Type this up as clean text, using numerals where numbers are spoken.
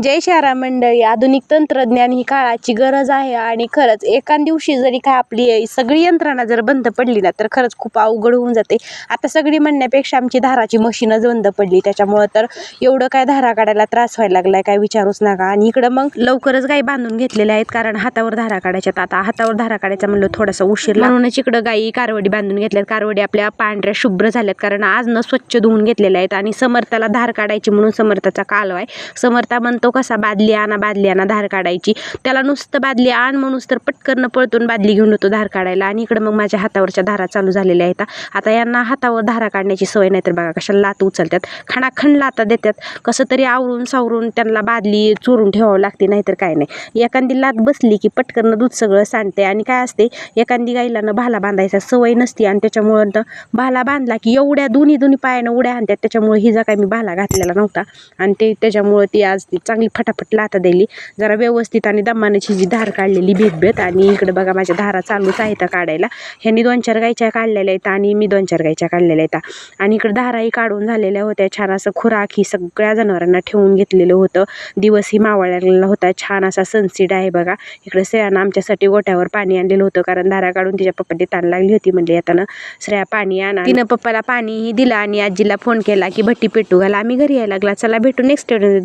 जय शहरा मंडळी. आधुनिक तंत्रज्ञान ही काळाची गरज आहे आणि खरंच एका दिवशी जरी काय आपली सगळी यंत्रणा जर बंद पडली ना तर खरंच खूप अवघड होऊन जाते. आता सगळी म्हणण्यापेक्षा आमची धाराची मशीनच बंद पडली, त्याच्यामुळं तर एवढं काय धारा काढायला त्रास व्हायला लागलाय काय विचारूच नका. आणि इकडं मग लवकरच गाई बांधून घेतलेल्या आहेत, कारण हातावर धारा काढायच्यात. आता हातावर धारा काढायचा म्हणलं थोडासा उशीर, म्हणूनच इकडं गाई कारवडी बांधून घेतल्यात. कारवडी आपल्या पांढऱ्या शुभ्र झाल्यात, कारण आज न स्वच्छ धुवून घेतलेल्या आहेत. आणि समर्थाला धार काढायची म्हणून समर्थाचा कालवा आहे. समर्था म्हणतो कसा बादली आणा धार काढायची, त्याला नुसतं बादली आण म्हणून तर पटकन पळतून बादली घेऊन येतो धार काढायला. आणि इकडं मग माझ्या हातावरच्या धारा चालू झालेल्या आहेत. आता यांना हातावर धारा काढण्याची सवय नाही तर बघा कशा लात उचलतात, खणाखण लाता देतात. कसं तरी आवरून सावरून त्यांना बादली चोरून ठेवावं लागते, नाहीतर काय नाही. एखादी लात बसली की पटकन दूध सगळं सांडते. आणि काय असते, एखादी गाईला भाला बांधायचा सवय नसते आणि त्याच्यामुळं भाला बांधला की एवढ्या दोन्ही पायानं उड्या आणतात. त्याच्यामुळे हिजा काय मी भाला घातलेला नव्हता आणि त्याच्यामुळे ती आज चांगली फटाफट लाता दिली. जरा व्यवस्थित आणि दमानाची जी धार काढलेली भेट. आणि इकडे बघा माझ्या धारा चालूच आहेत काढायला. ह्यांनी 2-4 गायच्या काढलेल्या आहेत आणि मी 2-4 गायच्या काढलेल्या आहेत. आणि इकडे धाराही काढून झालेल्या होत्या. छान असं खुराक ही सगळ्या जनावरांना ठेवून घेतलेलं होतं. दिवस ही मावळलेला होता. छान असा सनसेट आहे बघा. इकडे श्रेयानं आमच्यासाठी गोट्यावर पाणी आणलेलं होतं, कारण धारा काढून तिच्या पप्पाची ताण लागली होती. म्हणजे येताना श्रेया पाणी आणा. तिनं पप्पाला पाणीही दिलं आणि आजीला फोन केला की भट्टी पेटू घाला. आम्ही घरी यायला लागला. चला भेटू नेक्स्ट व्हिडिओ.